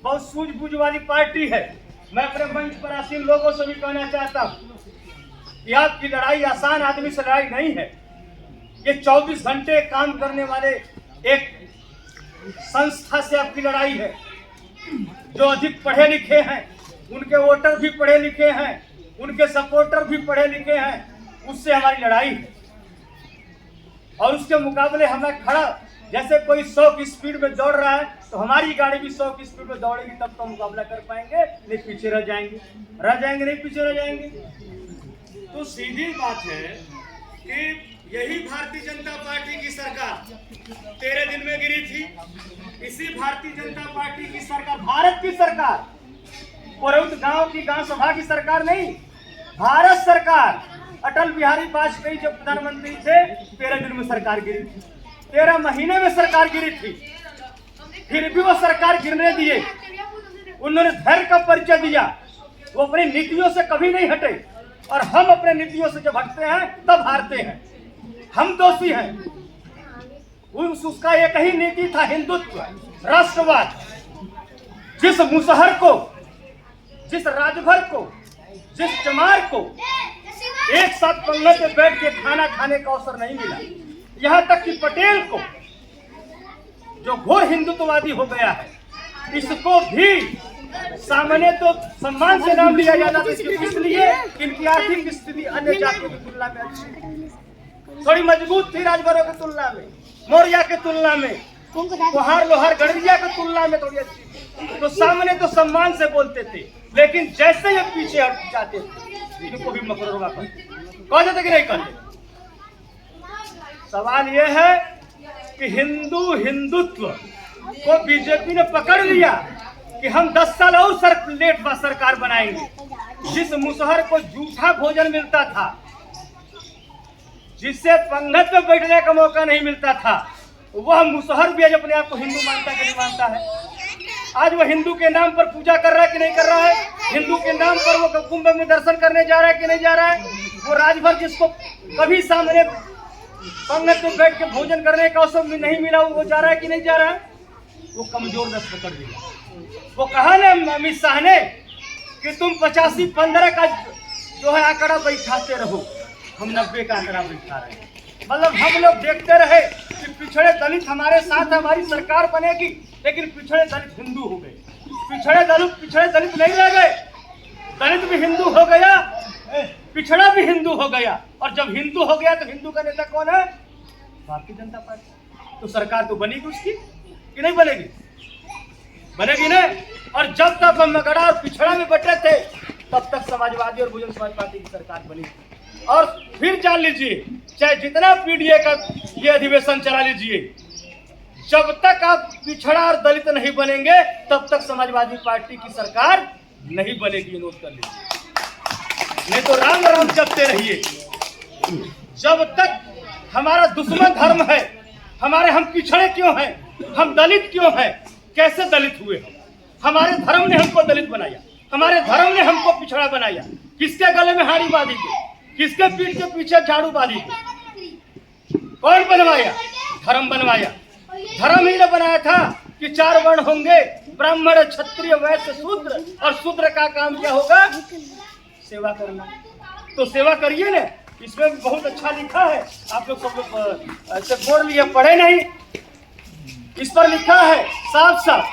बहुत सूझबूझ वाली पार्टी है। मैं अपने मंच पर आसीन लोगों से भी कहना चाहता हूँ कि आपकी लड़ाई आसान आदमी से लड़ाई नहीं है। ये 24 घंटे काम करने वाले एक संस्था से आपकी लड़ाई है। जो अधिक पढ़े लिखे हैं, उनके वोटर भी पढ़े लिखे हैं, उनके सपोर्टर भी पढ़े लिखे हैं, उससे हमारी लड़ाई है। और उसके मुकाबले हमें खड़ा, जैसे कोई 100 की स्पीड में दौड़ रहा है तो हमारी गाड़ी भी 100 की स्पीड में दौड़ेगी, तब तो मुकाबला कर पाएंगे, नहीं पीछे रह जाएंगे नहीं पीछे रह जाएंगे। तो सीधी बात है कि यही भारतीय जनता पार्टी की सरकार 13 दिन में गिरी थी। इसी भारतीय जनता पार्टी की सरकार, भारत की सरकार, पुरौत गांव की गांव सभा की सरकार नहीं, भारत सरकार, अटल बिहारी वाजपेयी जो प्रधानमंत्री थे 13 दिन में सरकार गिरी थी, 13 महीने में सरकार गिरी थी। फिर भी वो सरकार गिरने दिए, उन्होंने धैर्य का परिचय दिया, वो अपनी नीतियों से कभी नहीं हटे। और हम अपने नीतियों से जब हटते हैं तब हारते हैं, हम दोषी हैं। उसका एक ही नीति था, हिंदुत्व, राष्ट्रवाद। जिस मुसहर को, जिस राजभर को, जिस चमार को एक साथ पंगत में बैठ के खाना खाने का अवसर नहीं मिला, यहाँ तक कि पटेल को जो घोर हिंदुत्ववादी हो गया है, इसको भी सामान्य तो सम्मान से नाम लिया जाता था, इसलिए इनकी आर्थिक स्थिति अन्य जातियों की तुलना में अच्छी, थोड़ी मजबूत थी, राजभरों की तुलना में, मौर्या की तुलना में, कुहार लोहार गणरिया की तुलना में थोड़ी अच्छी। तो सामने तो सम्मान से बोलते थे, लेकिन जैसे ये पीछे हट जाते थे इनको भी मकरूर कह देते कि नहीं कहते। सवाल ये है कि हिंदुत्व को बीजेपी ने पकड़ लिया कि हम 10 साल और सरकार बनाएंगे। जिस मुसहर को झूठा भोजन मिलता था, जिससे पंगत में बैठने का मौका नहीं मिलता था, वह मुसहर भी आज अपने आप को हिंदू मानता कि नहीं मानता है। आज वह हिंदू के नाम पर पूजा कर रहा है कि नहीं कर रहा है, हिंदू के नाम पर वो कुंभ में दर्शन करने जा रहा है कि नहीं जा रहा है। वो राजभर जिसको कभी सामने पंगत में बैठ के भोजन करने का अवसर नहीं मिला, वो जा रहा है कि नहीं जा रहा है। वो कमजोर दस पकड़ दिया। वो कहा ना अमित शाह ने कि तुम 85-15 का जो है आंकड़ा बैठाते रहो, हम 90 का आंकड़ा बैठा रहे हैं। मतलब हम लोग देखते रहे कि पिछड़े दलित हमारे साथ हमारी सरकार बनेगी, लेकिन पिछड़े दलित हिंदू हो गए। पिछड़े दलित नहीं रह गए, दलित भी हिंदू हो गया, पिछड़ा भी हिंदू हो गया। और जब हिंदू हो गया तो हिंदू का नेता कौन है? भारतीय जनता पार्टी। तो सरकार तो बनेगी उसकी कि नहीं बनेगी? बनेगी ना। और जब तक हम मगड़ा और पिछड़ा में बटे थे, तब तक समाजवादी और बहुजन समाज पार्टी की सरकार बनी। और फिर जान लीजिए, चाहे जितना पीडीए का ये अधिवेशन चला लीजिए, जब तक आप पिछड़ा और दलित नहीं बनेंगे तब तक समाजवादी पार्टी की सरकार नहीं बनेगी। नोट कर लीजिए, नहीं तो राम राम जपते रहिए। जब तक हमारा दुश्मन धर्म है, हम पिछड़े क्यों हैं, हम दलित क्यों हैं, कैसे दलित हुए हम? हमारे धर्म ने हमको दलित बनाया, हमारे धर्म ने हमको पिछड़ा बनाया। किसके गले में हाड़ी बांधी थी, किसके पीठ के पीछे झाड़ू बांधी थी? कौन बनवाया? धर्म बनवाया। धर्म ही ने बनाया था कि 4 वर्ण होंगे, ब्राह्मण, क्षत्रिय, वैश्य, शूद्र, और शूद्र का काम क्या होगा? सेवा करना। तो सेवा करिए ना। इसमें भी बहुत अच्छा लिखा है, आप लोग सब लोग ऐसे बोर्ड लिए पढ़े नहीं, इस पर लिखा है साफ साफ,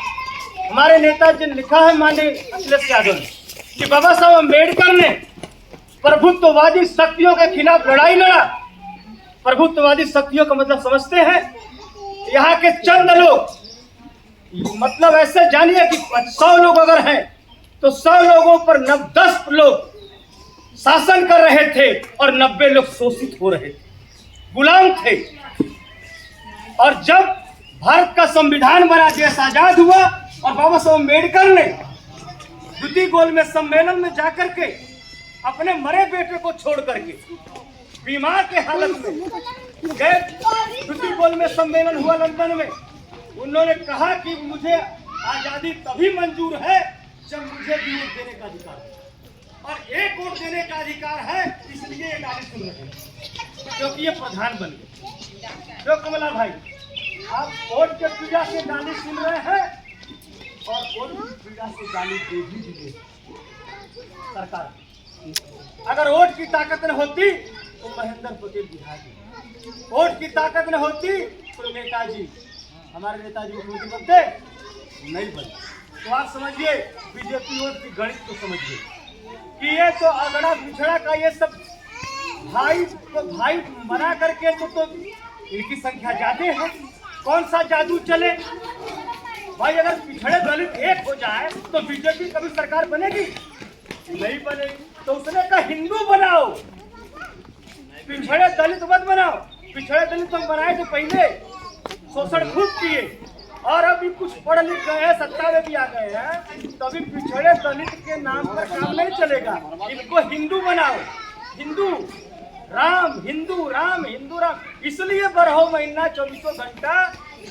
हमारे नेताजी ने लिखा है, माननीय अखिलेश यादव ने, कि बाबा साहब अम्बेडकर ने प्रभुत्ववादी शक्तियों के खिलाफ लड़ाई लड़ा। प्रभुत्ववादी शक्तियों का मतलब समझते हैं? यहाँ के चंद लोग, मतलब ऐसे जानिए कि 100 लोग अगर हैं तो 100 लोगों पर 10 लोग शासन कर रहे थे और 90 लोग शोषित हो रहे थे, गुलाम थे। और जब भारत का संविधान बना, देश आजाद हुआ, और बाबा साहब अम्बेडकर ने द्वितीय गोलमेज सम्मेलन में जाकर के अपने मरे बेटे को छोड़ करके बीमार के हालत में गए। द्वितीय गोलमेज सम्मेलन हुआ लंदन में। उन्होंने कहा कि मुझे आजादी तभी मंजूर है जब मुझे भी वोट देने का अधिकार है, और एक वोट देने का अधिकार है, इसलिए ये गाली सुन रहे हैं, क्योंकि ये प्रधान बन गए। जो कमला भाई, आप वोट के पूजा से गाली सुन रहे हैं, और कोई भी पीड़ा से गाली दे भी दी सरकार। अगर वोट की ताकत न होती तो महेंद्र पटेल बिहारी, वोट की ताकत न होती तो नेताजी, हमारे नेताजी मुख्यमंत्री बनते नहीं बने। तो आप समझिए बीजेपी वोट की गणित को समझिए कि ये तो अगड़ा पिछड़ा का ये सब भाई तो भाई बना करके तो इनकी संख्या ज्यादा है। कौन सा जादू चले भाई? अगर पिछड़े दलित एक हो जाए तो बीजेपी कभी सरकार बनेगी? नहीं बनेगी। तो उसने कहा हिंदू बनाओ, पिछड़े दलित मत बनाओ। पिछड़े दलित हम बनाए तो पहले शोषण खूब किए, और अभी कुछ पढ़ लिख गए हैं, सत्ता में भी आ गए हैं, तो अभी पिछड़े दलित के नाम पर काम नहीं चलेगा। इनको हिंदू बनाओ, हिंदू राम, हिंदू राम, हिंदू राम। इसलिए 12 महीना 24 घंटा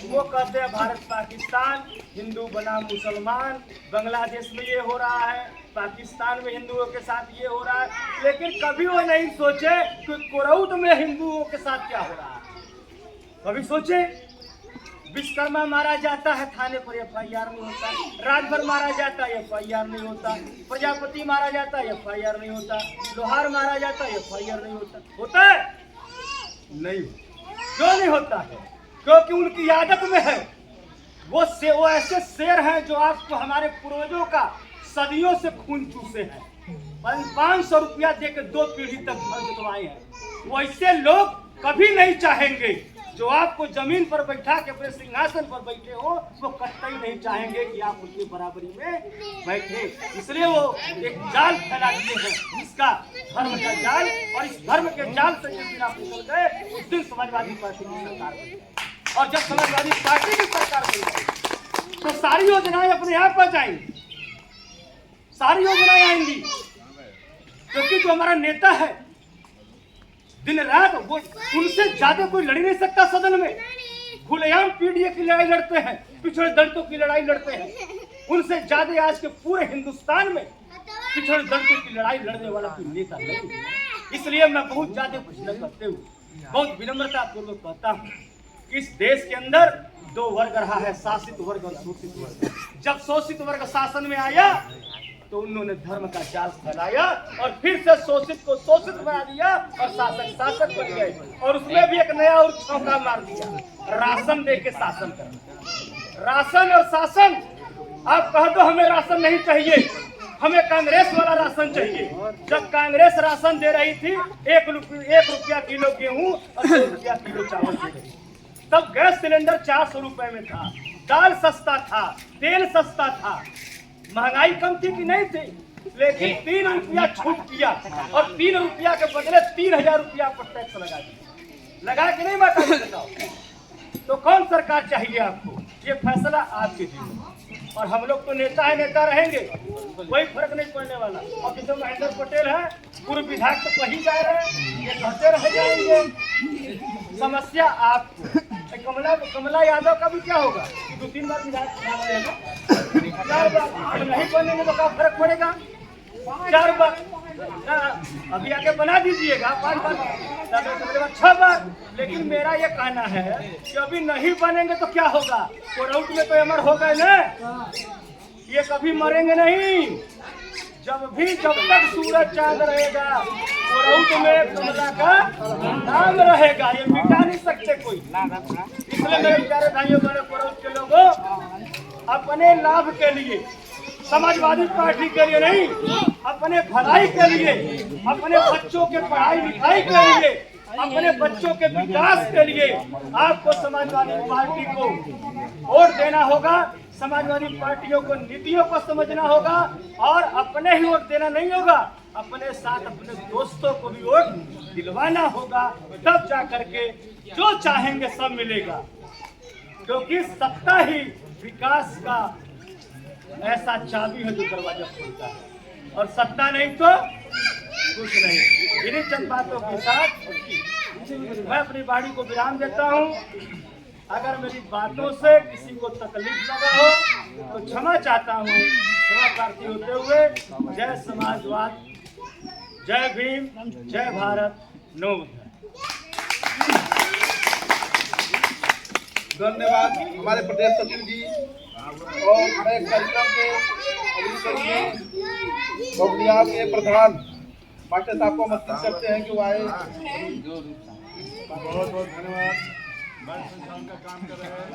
वो कहते हैं भारत पाकिस्तान, हिंदू बना मुसलमान। बांग्लादेश में ये हो रहा है, पाकिस्तान में हिंदुओं के साथ ये हो रहा है, लेकिन कभी वो नहीं सोचे कि कोरौत में हिंदुओं के साथ क्या हो रहा है। कभी सोचे? विश्वकर्मा मारा जाता है, थाने पर FIR नहीं होता। राजभर मारा जाता है, FIR नहीं होता। प्रजापति मारा जाता है, FIR नहीं होता। लोहार मारा जाता है, FIR नहीं होता। होता है? नहीं। क्यों नहीं होता है? क्योंकि उनकी आदत में है। वो ऐसे शेर हैं जो आपको हमारे पूर्वजों का सदियों से खून चूसे हैं। 500 रुपया देकर 2 पीढ़ी तक घर जुटवाए हैं। वैसे लोग कभी नहीं चाहेंगे जो आपको जमीन पर बैठा के अपने सिंहासन पर बैठे हो, वो कतई नहीं चाहेंगे कि आप उनकी बराबरी में बैठे। इसलिए वो एक जाल फैला दिए हैं, इसका धर्म का जाल, और इस धर्म के जाल से जिस दिन आप निकल गए उस दिन समाजवादी पार्टी की सरकार बन गई। और जब समाजवादी पार्टी की सरकार बन गई तो सारी योजनाएं अपने आप आ जाएंगी, सारी योजनाएं आएंगी, क्योंकि जो हमारा नेता है दिन रात वो उनसे ज्यादा कोई लड़ नहीं सकता। सदन में खुलेआम पीडीए की लड़ाई लड़ते हैं, पिछड़े दलितों की लड़ाई लड़ते हैं। उनसे ज्यादा आज के पूरे हिंदुस्तान में पिछड़े दलितों की लड़ाई लड़ने वाला कोई नेता नहीं। इसलिए मैं बहुत ज्यादा कुछ न करते हुए बहुत विनम्रता पूर्वक कहता हूँ कि इस देश के अंदर 2 वर्ग रहा है, शासित वर्ग और शोषित वर्ग। जब शोषित वर्ग शासन में आया तो उन्होंने धर्म का जाल फैलाया और फिर से शोषित को शोषित बना दिया और शासक शासक बन गए। और उसमें भी एक नया और छौंका मार दिया, राशन दे के शासन करना। राशन और शासन, आप कह दो हमें राशन नहीं चाहिए, हमें कांग्रेस वाला राशन चाहिए। जब कांग्रेस राशन दे रही थी 1 रुपया किलो गेहूं और 2 रुपया किलो चावल दे रही, तब गैस सिलेंडर 400 रुपए में था, दाल सस्ता था, तेल सस्ता था, महंगाई कम थी कि नहीं थी। लेकिन 3 रुपया छूट किया और 3 रुपया के बदले 3000 रुपया पर टैक्स लगा दिया। लगा के नहीं माता बताओ? तो कौन सरकार चाहिए आपको? ये फैसला आपके जीवन। और हम लोग तो नेता है, नेता रहेंगे, कोई फर्क नहीं पड़ने वाला। और जैसे महेंद्र पटेल है, पूर्व विधायक तो कहीं जा रहे हैं, ये कहते रह जाएंगे। समस्या आपको। कमला यादव का भी क्या होगा? 2-3 बार विधायक नहीं बनेंगे तो क्या फर्क पड़ेगा? 4 बार अभी आके बना दीजिएगा, 5 बार, 6 बार। लेकिन मेरा ये कहना है कि अभी नहीं बनेंगे तो क्या होगा? कोरौट में तो अमर हो गए ना, ये कभी मरेंगे नहीं। जब तक सूरज चांद रहेगा कोरौट में कमला का नाम रहेगा, ये मिटा नहीं सकते कोई। इसलिए मेरे प्यारे भाइयों बड़े कोरौट के लोगों, अपने लाभ के लिए, समाजवादी पार्टी के लिए नहीं, अपने भलाई के लिए, अपने बच्चों के पढ़ाई लिखाई के लिए, अपने बच्चों के विकास के लिए आपको समाजवादी पार्टी को वोट देना होगा। समाजवादी पार्टियों को नीतियों को समझना होगा और अपने ही वोट देना नहीं होगा, अपने साथ अपने दोस्तों को भी वोट दिलवाना होगा। तब जा करके जो चाहेंगे सब मिलेगा, क्योंकि सत्ता ही विकास का ऐसा चाबी है जो दरवाजा खोलता है, और सत्ता नहीं तो कुछ नहीं। इन्हीं चंद बातों के साथ मैं अपनी वाणी को विराम देता हूँ। अगर मेरी बातों से किसी को तकलीफ लगा हो तो क्षमा चाहता हूँ। क्षमा प्रार्थी होते हुए जय समाजवाद, जय भीम, जय भारत, नमो बुद्धाय। धन्यवाद हमारे प्रदेश सचिव जी। और मैं कार्यक्रम के अगली कड़ी में बबलियाल के प्रधान मास्टर साहब को आमंत्रित करते हैं कि वो आए। बहुत बहुत धन्यवाद। बड़े संस्थान का काम कर रहे हैं।